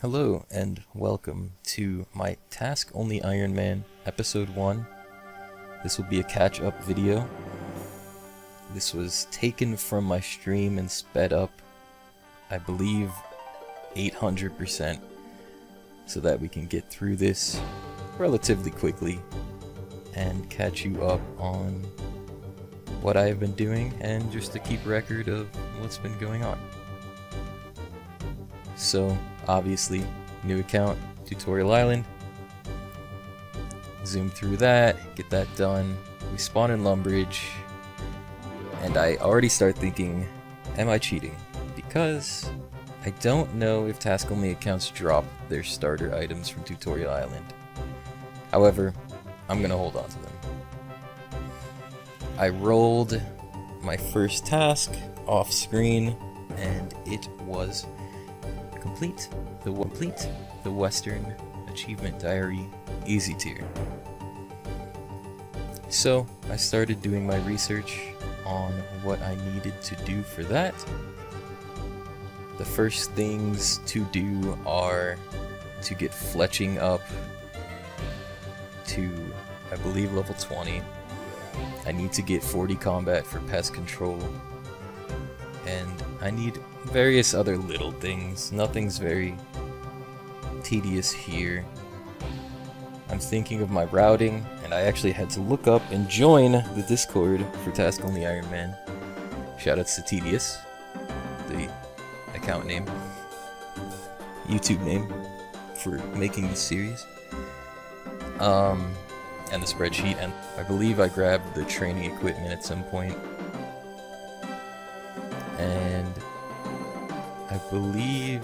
Hello and welcome to my Task Only Ironman episode 1. This will be a catch-up video. This was taken from my stream and sped up, I believe, 800%, so that we can get through this relatively quickly and catch you up on what I have been doing and just to keep record of what's been going on. So, obviously, new account, Tutorial Island. Zoom through that, get that done. We spawn in Lumbridge, and I already start thinking, am I cheating? Because I don't know if task-only accounts drop their starter items from Tutorial Island. However, I'm gonna hold on to them. I rolled my first task off screen, and it was complete the Western Achievement Diary Easy Tier. So I started doing my research on what I needed to do for that. The first things to do are to get fletching up to, I believe, level 20. I need to get 40 combat for pest control, and I need various other little things. Nothing's very tedious here. I'm thinking of my routing, and I actually had to look up and join the Discord for Task Only Ironman. Shoutouts to Tedious, the account name, YouTube name for making this series. And the spreadsheet, and I believe I grabbed the training equipment at some point. And I believe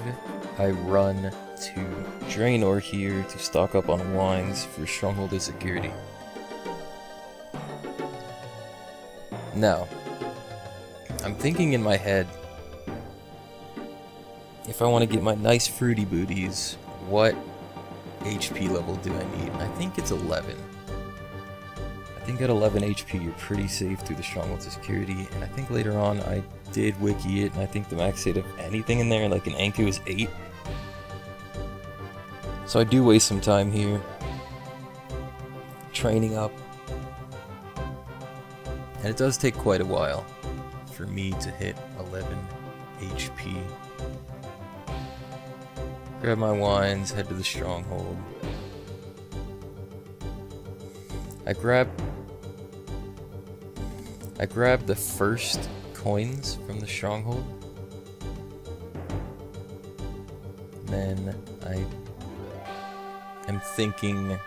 I run to Draenor here to stock up on wines for Stronghold of Security. Now, I'm thinking in my head, if I want to get my nice fruity booties, what HP level do I need? I think it's 11. I think at 11 HP you're pretty safe through the Stronghold of Security, and I think later on I did wiki it, and I think the max state of anything in there, like an Anku, is 8. So I do waste some time here training up, and it does take quite a while for me to hit 11 HP. Grab my wines, head to the Stronghold. I grabbed the first coins from the Stronghold. Then I am thinking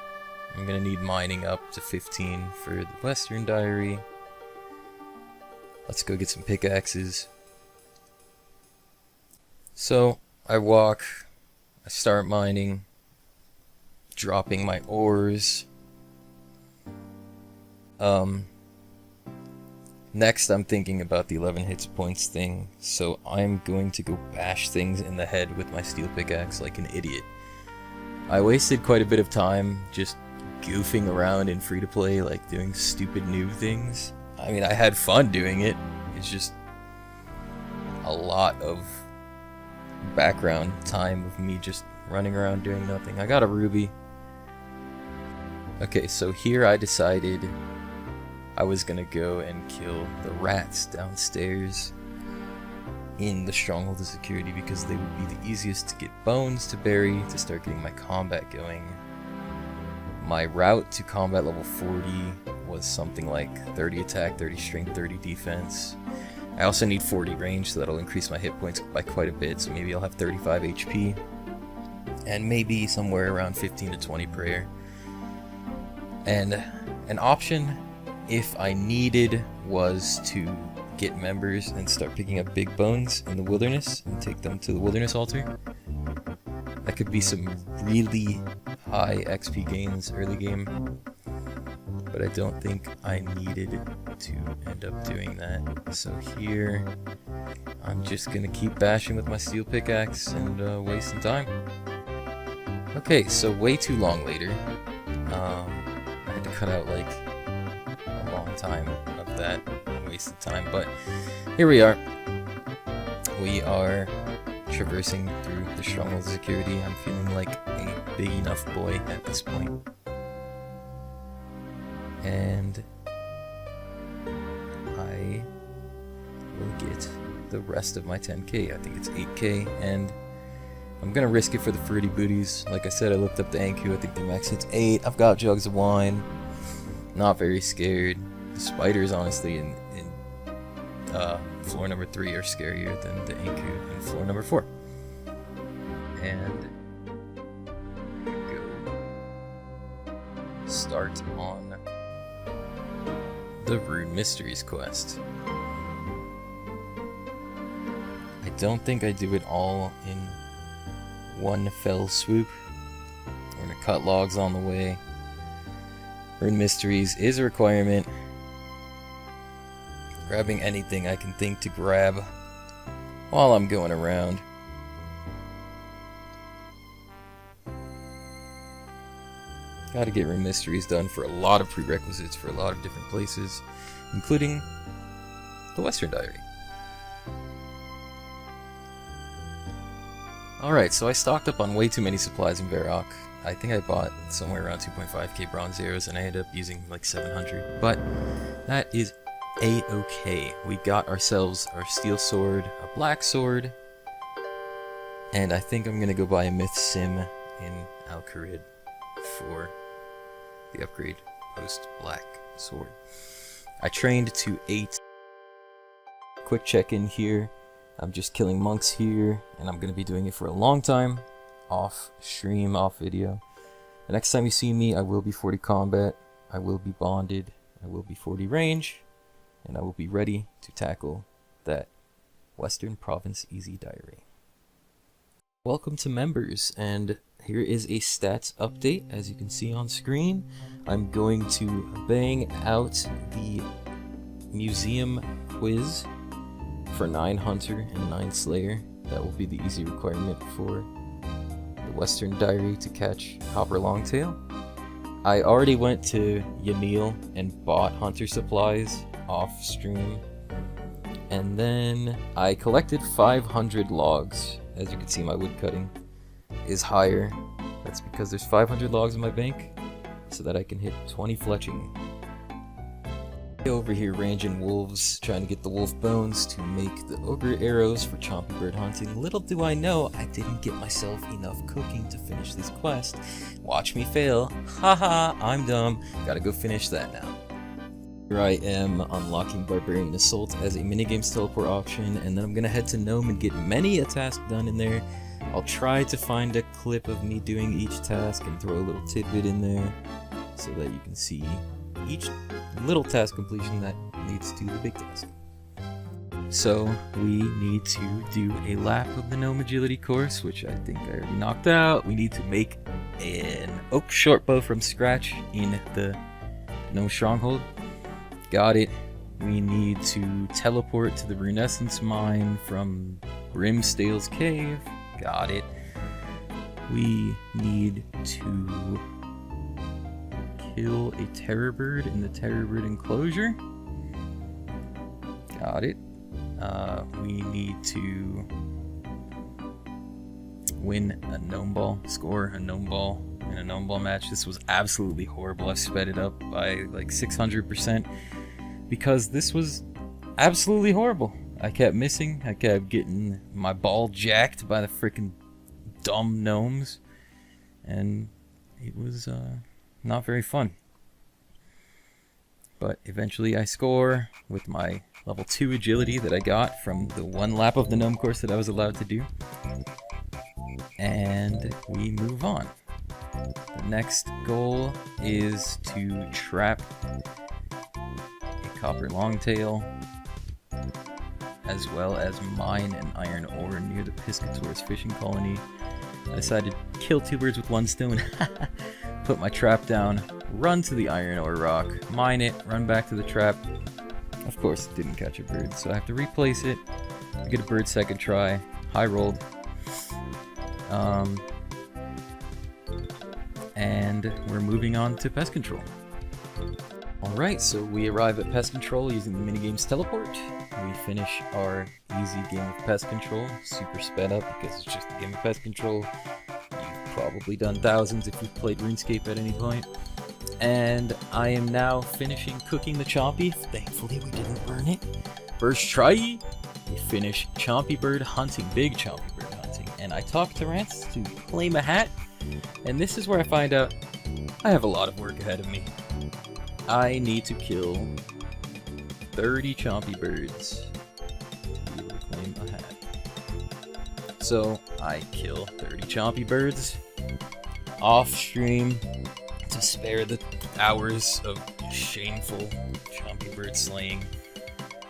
I'm gonna need mining up to 15 for the Western Diary. Let's go get some pickaxes. So I walk, I start mining, dropping my ores. Next, I'm thinking about the 11 hits points thing, so I'm going to go bash things in the head with my steel pickaxe like an idiot. I wasted quite a bit of time just goofing around in free-to-play, like doing stupid new things. I mean, I had fun doing it, it's just a lot of background time of me just running around doing nothing. I got a ruby. Okay, so here I decided I was gonna go and kill the rats downstairs in the Stronghold of Security because they would be the easiest to get bones to bury to start getting my combat going. My route to combat level 40 was something like 30 attack, 30 strength, 30 defense. I also need 40 range, so that'll increase my hit points by quite a bit, so maybe I'll have 35 HP. And maybe somewhere around 15 to 20 prayer. And an option, if I needed, was to get members and start picking up big bones in the wilderness and take them to the wilderness altar. That could be some really high XP gains early game, but I don't think I needed to end up doing that. So here, I'm just gonna keep bashing with my steel pickaxe and waste some time. Okay, so way too long later. I had to cut out like a long time of that wasted time, but here we are. We are traversing through the stronghold security. I'm feeling like a big enough boy at this point. And I will get the rest of my 10k. I think it's 8k, and I'm gonna risk it for the fruity booties. Like I said, I looked up the Anku. I think the max hits 8. I've got jugs of wine. Not very scared. The spiders, honestly, in floor number 3 are scarier than the Anku in floor number 4. And go start on the Rune Mysteries quest. I don't think I do it all in one fell swoop. We're gonna cut logs on the way. Rune Mysteries is a requirement. Grabbing anything I can think to grab while I'm going around. Gotta get Rune Mysteries done for a lot of prerequisites for a lot of different places, including the Western Diary. Alright, so I stocked up on way too many supplies in Varrock. I think I bought somewhere around 2.5k bronze arrows and I ended up using like 700, but that is a-okay. We got ourselves our steel sword, a black sword, and I think I'm gonna go buy a myth sim in Al-Kharid for the upgrade post black sword. I trained to 8. Quick check-in here. I'm just killing monks here, and I'm gonna be doing it for a long time, off stream, off video. The next time you see me, I will be 40 combat, I will be bonded, I will be 40 range, and I will be ready to tackle that Western Province Easy Diary. Welcome to members, and here is a stats update. As you can see on screen, I'm going to bang out the museum quiz for 9 Hunter and 9 Slayer. That will be the easy requirement for the Western Diary to catch Copper Longtail. I already went to Yanil and bought Hunter supplies off stream, and then I collected 500 logs. As you can see, my wood cutting is higher. That's because there's 500 logs in my bank, so that I can hit 20 fletching. Over here ranging wolves, trying to get the wolf bones to make the ogre arrows for chompy bird hunting. Little do I know, I didn't get myself enough cooking to finish this quest. Watch me fail. Haha, I'm dumb. Gotta go finish that now. Here I am unlocking Barbarian Assault as a minigames teleport option, and then I'm gonna head to Gnome and get many a task done in there. I'll try to find a clip of me doing each task and throw a little tidbit in there so that you can see each little task completion that leads to the big task. So we need to do a lap of the Gnome Agility course, which I think I already knocked out. We need to make an oak shortbow from scratch in the Gnome Stronghold. Got it. We need to teleport to the Runescence Mine from Brimstale's Cave. Got it. We need to kill a terror bird in the terror bird enclosure. Got it. We need to win a gnome ball, score a gnome ball in a gnome ball match. This was absolutely horrible. I sped it up by like 600% because this was absolutely horrible. I kept missing. I kept getting my ball jacked by the freaking dumb gnomes, and it was not very fun. But eventually I score with my level 2 agility that I got from the 1 lap of the gnome course that I was allowed to do. And we move on. The next goal is to trap a copper longtail, as well as mine an iron ore near the Piscator's fishing colony. I decided to kill 2 birds with 1 stone. Put my trap down, run to the iron ore rock, mine it, run back to the trap. Of course, it didn't catch a bird, so I have to replace it. Get a bird second try. High rolled. And we're moving on to pest control. Alright, so we arrive at pest control using the minigame's teleport. We finish our easy game of pest control, super sped up because it's just a game of pest control. You've probably done thousands if you've played RuneScape at any point. And I am now finishing cooking the Chompy. Thankfully we didn't burn it. First try! We finish Chompy Bird hunting, big Chompy Bird hunting. And I talked to Rants to claim a hat. And this is where I find out I have a lot of work ahead of me. I need to kill 30 Chompy Birds to be able to claim a hat. So I kill 30 Chompy Birds off stream to spare the hours of shameful Chompy Bird slaying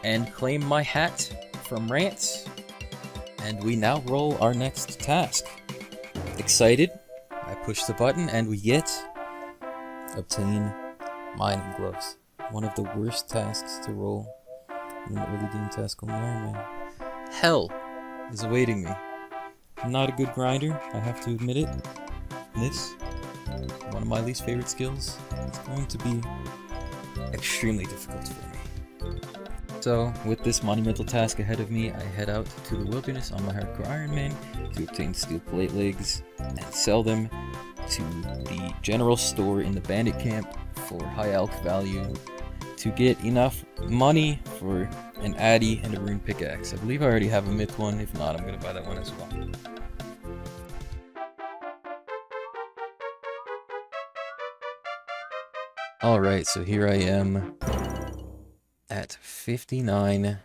and claim my hat from Rants. And we now roll our next task. Excited, I push the button and we get obtain mining gloves. One of the worst tasks to roll in the early game task on the Ironman. Hell is awaiting me. I'm not a good grinder, I have to admit it. This, one of my least favorite skills, it's going to be extremely difficult for me. So, with this monumental task ahead of me, I head out to the wilderness on my hardcore Ironman to obtain steel plate legs and sell them to the general store in the bandit camp for high alch value to get enough money for an Addy and a rune pickaxe. I believe I already have a myth one. If not, I'm going to buy that one as well. Alright, so here I am at 59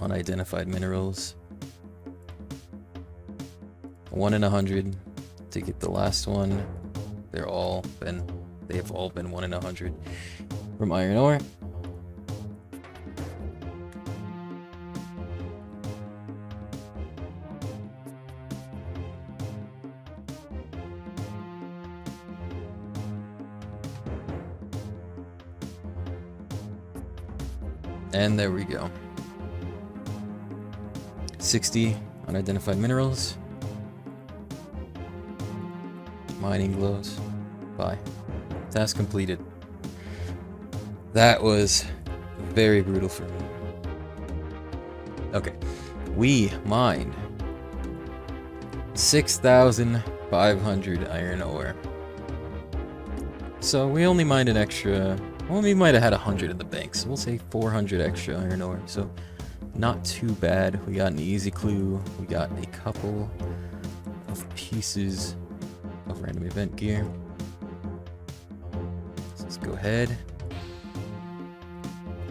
unidentified minerals. 1 in 100 to get the last one. They have all been 1 in 100 from iron ore. And there we go. 60 unidentified minerals. Mining gloves. Bye. Task completed. That was very brutal for me. Okay. We mined 6,500 iron ore. So we only mined an extra... Well, we might have had 100 in the bank, so we'll say 400 extra iron ore. So not too bad. We got an easy clue. We got a couple of pieces of random event gear. So let's go ahead,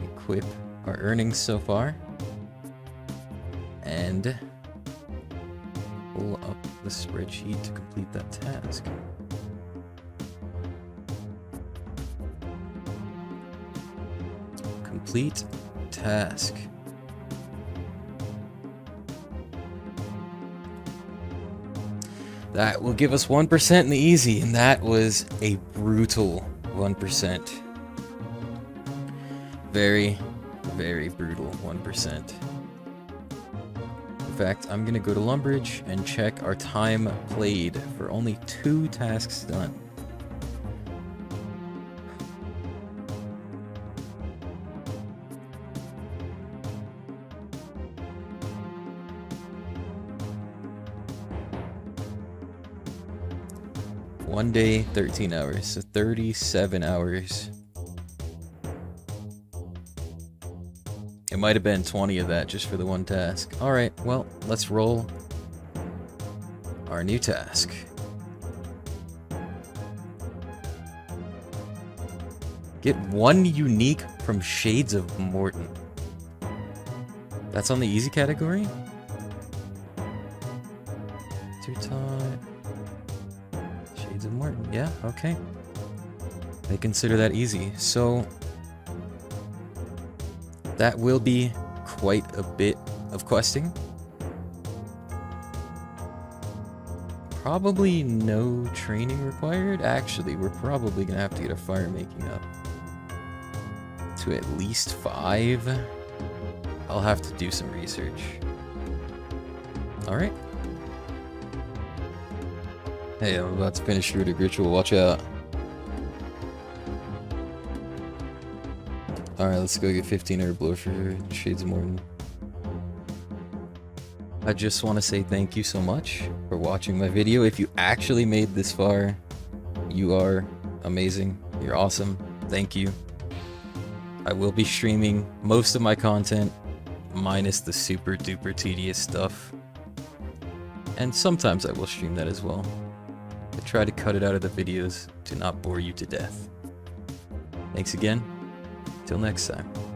equip our earnings so far, and pull up the spreadsheet to complete that task. Complete task. That will give us 1% in the easy, and that was a brutal 1%. Very, very brutal 1%. In fact, I'm gonna go to Lumbridge and check our time played for only 2 tasks done. One day, 13 hours, so 37 hours. It might have been 20 of that just for the one task. Alright, well, let's roll our new task. Get 1 unique from Shades of Morton. That's on the easy category? Two-time... Shades of Morton, yeah, okay. They consider that easy, so that will be quite a bit of questing. Probably no training required. Actually, we're probably gonna have to get our fire making up to at least 5. I'll have to do some research. Alright. Hey, I'm about to finish Druidic Ritual, watch out. Alright, let's go get 15 Herblore for Shades of Morton. I just want to say thank you so much for watching my video. If you actually made this far, you are amazing. You're awesome. Thank you. I will be streaming most of my content, minus the super duper tedious stuff. And sometimes I will stream that as well. I try to cut it out of the videos to not bore you to death. Thanks again. Till next time.